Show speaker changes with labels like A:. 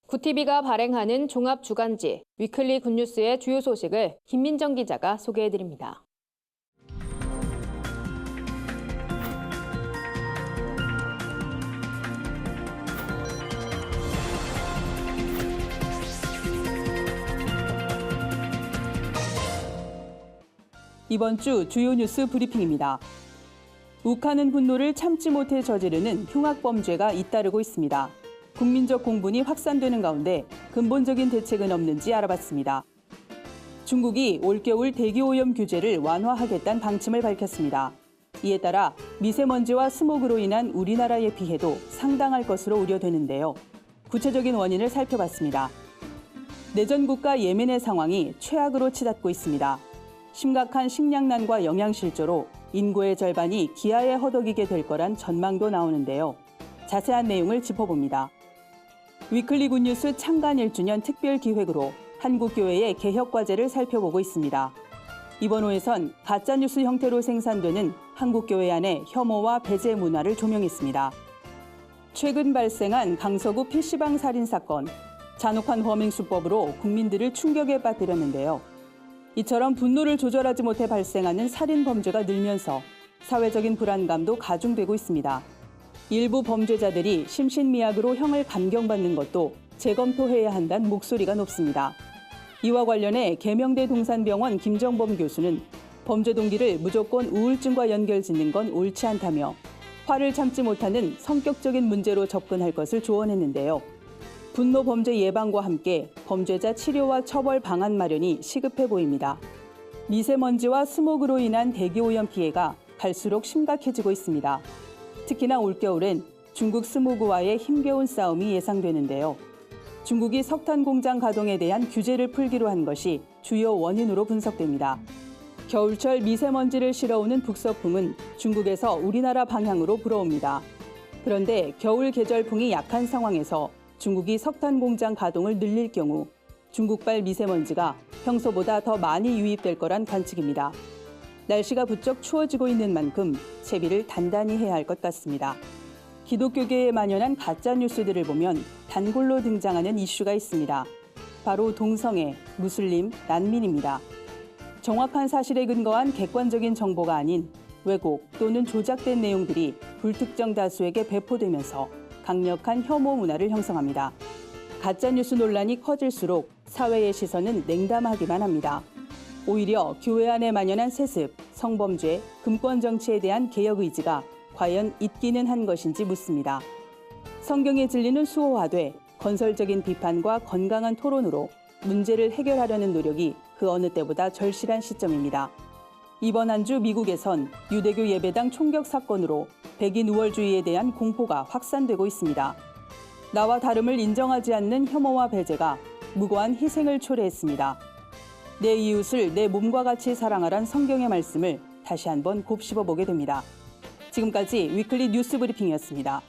A: 구티비가 발행하는 종합 주간지 위클리 굿뉴스의 주요 소식을 김민정 기자가 소개해드립니다.
B: 이번 주 주요 뉴스 브리핑입니다. 욱하는 분노를 참지 못해 저지르는 흉악범죄가 잇따르고 있습니다. 국민적 공분이 확산되는 가운데 근본적인 대책은 없는지 알아봤습니다. 중국이 올겨울 대기오염 규제를 완화하겠다는 방침을 밝혔습니다. 이에 따라 미세먼지와 스모그로 인한 우리나라의 피해도 상당할 것으로 우려되는데요. 구체적인 원인을 살펴봤습니다. 내전 국가 예멘의 상황이 최악으로 치닫고 있습니다. 심각한 식량난과 영양실조로 인구의 절반이 기아에 허덕이게 될 거란 전망도 나오는데요. 자세한 내용을 짚어봅니다. 위클리 굿뉴스 창간 1주년 특별 기획으로 한국교회의 개혁과제를 살펴보고 있습니다. 이번 호에선 가짜뉴스 형태로 생산되는 한국교회 안의 혐오와 배제 문화를 조명했습니다. 최근 발생한 강서구 PC방 살인 사건, 잔혹한 범행 수법으로 국민들을 충격에 빠뜨렸는데요. 이처럼 분노를 조절하지 못해 발생하는 살인 범죄가 늘면서 사회적인 불안감도 가중되고 있습니다. 일부 범죄자들이 심신미약으로 형을 감경받는 것도 재검토해야 한다는 목소리가 높습니다. 이와 관련해 계명대 동산병원 김정범 교수는 범죄 동기를 무조건 우울증과 연결짓는 건 옳지 않다며 화를 참지 못하는 성격적인 문제로 접근할 것을 조언했는데요. 분노 범죄 예방과 함께 범죄자 치료와 처벌 방안 마련이 시급해 보입니다. 미세먼지와 스모그로 인한 대기오염 피해가 갈수록 심각해지고 있습니다. 특히나 올겨울엔 중국 스모그와의 힘겨운 싸움이 예상되는데요. 중국이 석탄 공장 가동에 대한 규제를 풀기로 한 것이 주요 원인으로 분석됩니다. 겨울철 미세먼지를 실어오는 북서풍은 중국에서 우리나라 방향으로 불어옵니다. 그런데 겨울 계절풍이 약한 상황에서 중국이 석탄 공장 가동을 늘릴 경우 중국발 미세먼지가 평소보다 더 많이 유입될 거란 관측입니다. 날씨가 부쩍 추워지고 있는 만큼 채비를 단단히 해야 할 것 같습니다. 기독교계에 만연한 가짜 뉴스들을 보면 단골로 등장하는 이슈가 있습니다. 바로 동성애, 무슬림, 난민입니다. 정확한 사실에 근거한 객관적인 정보가 아닌 왜곡 또는 조작된 내용들이 불특정 다수에게 배포되면서 강력한 혐오 문화를 형성합니다. 가짜뉴스 논란이 커질수록 사회의 시선은 냉담하기만 합니다. 오히려 교회 안에 만연한 세습, 성범죄, 금권 정치에 대한 개혁 의지가 과연 있기는 한 것인지 묻습니다. 성경의 진리는 수호하되 건설적인 비판과 건강한 토론으로 문제를 해결하려는 노력이 그 어느 때보다 절실한 시점입니다. 이번 한 주 미국에선 유대교 예배당 총격 사건으로 백인 우월주의에 대한 공포가 확산되고 있습니다. 나와 다름을 인정하지 않는 혐오와 배제가 무고한 희생을 초래했습니다. 내 이웃을 내 몸과 같이 사랑하란 성경의 말씀을 다시 한번 곱씹어 보게 됩니다. 지금까지 위클리 뉴스 브리핑이었습니다.